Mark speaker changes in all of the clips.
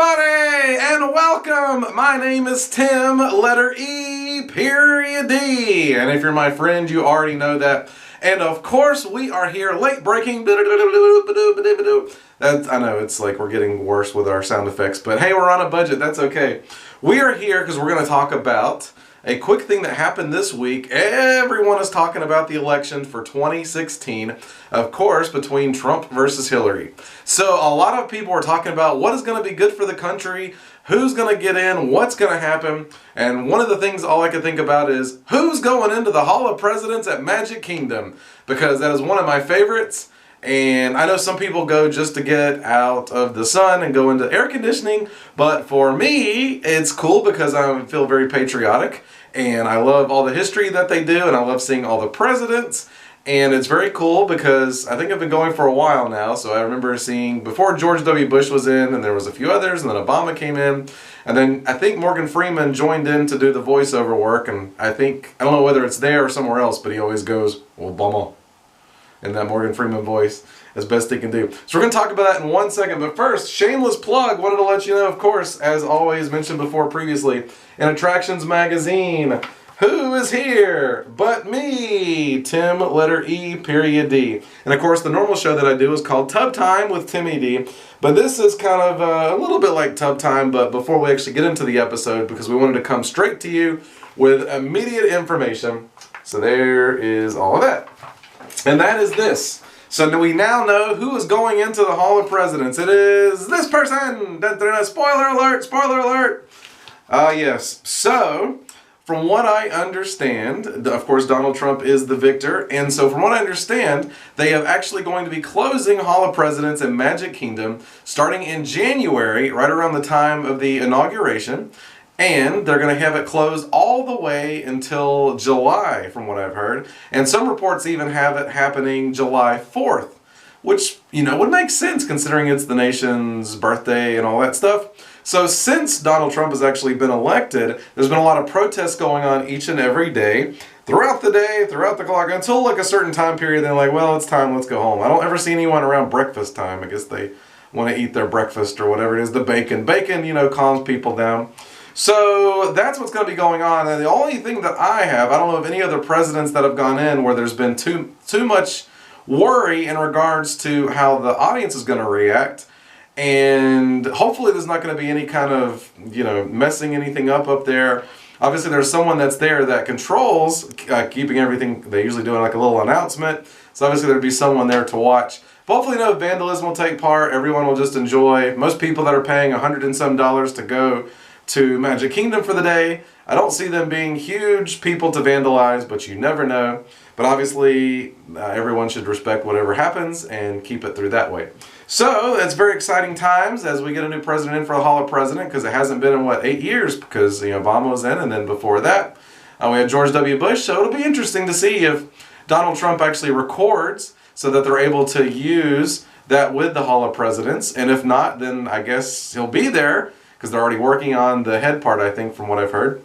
Speaker 1: everybody, and welcome. My name is Tim, letter E, period D. And if you're my friend, you already know that. And of course, we are here late breaking. I know it's like we're getting worse with our sound effects, but hey, we're on a budget. That's okay. We are here because we're going to talk about a quick thing that happened this week. Everyone is talking about the election for 2016, of course, between Trump versus Hillary. So a lot of people are talking about what is going to be good for the country, who's going to get in, what's going to happen. And one of the things all I can think about is who's going into the Hall of Presidents at Magic Kingdom, because that is one of my favorites. And I know some people go just to get out of the sun and go into air conditioning, but for me, it's cool because I feel very patriotic and I love all the history that they do and I love seeing all the presidents. And it's very cool because I think I've been going for a while now, so I remember seeing before George W. Bush was in, and there was a few others, and then Obama came in, and then I think Morgan Freeman joined in to do the voiceover work, and I don't know whether it's there or somewhere else, but he always goes, Obama, in that Morgan Freeman voice, as best he can do. So we're going to talk about that in 1 second, but first, shameless plug, wanted to let you know, of course, as always mentioned before previously, in Attractions Magazine, who is here but me, Tim, letter E, period D. And of course, the normal show that I do is called Tub Time with Timmy D. But this is kind of a little bit like Tub Time, but before we actually get into the episode, because we wanted to come straight to you with immediate information. So there is all of that. And that is this. So we now know who is going into the Hall of Presidents. It is this person! Spoiler alert! Spoiler alert! Yes. So, from what I understand, of course Donald Trump is the victor, and so from what I understand, they are actually going to be closing Hall of Presidents in Magic Kingdom starting in January, right around the time of the inauguration, and they're going to have it closed all the way until July, from what I've heard, and some reports even have it happening July 4th, which, would make sense considering it's the nation's birthday and all that stuff. So since Donald Trump has actually been elected, there's been a lot of protests going on each and every day, throughout the clock, until like a certain time period, they're like, well, it's time, let's go home. I don't ever see anyone around breakfast time. I guess they want to eat their breakfast or whatever it is, the bacon. Bacon, calms people down. So that's what's going to be going on. And the only thing that I don't know of any other presidents that have gone in where there's been too much worry in regards to how the audience is going to react. And hopefully there's not going to be any kind of, messing anything up there. Obviously there's someone that's there that controls keeping everything. They usually do like a little announcement. So obviously there'd be someone there to watch. But hopefully no vandalism will take part. Everyone will just enjoy. Most people that are paying $100 and some to go to Magic Kingdom for the day, I don't see them being huge people to vandalize, but you never know. But obviously, everyone should respect whatever happens and keep it through that way. So, it's very exciting times as we get a new president in for the Hall of President, because it hasn't been in, 8 years, because Obama was in, and then before that, we had George W. Bush. So it'll be interesting to see if Donald Trump actually records so that they're able to use that with the Hall of Presidents. And if not, then I guess he'll be there, because they're already working on the head part, I think, from what I've heard.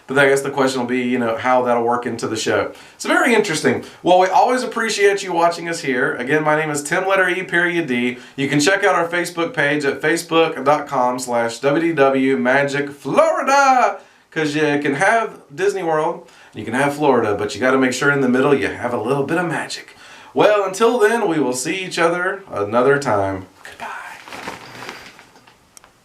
Speaker 1: But I guess the question will be, how that'll work into the show. So very interesting. Well, we always appreciate you watching us here. Again, my name is Tim, letter E, period D. You can check out our Facebook page at facebook.com/WDW because you can have Disney World, you can have Florida, but you got to make sure in the middle you have a little bit of magic. Well, until then, we will see each other another time.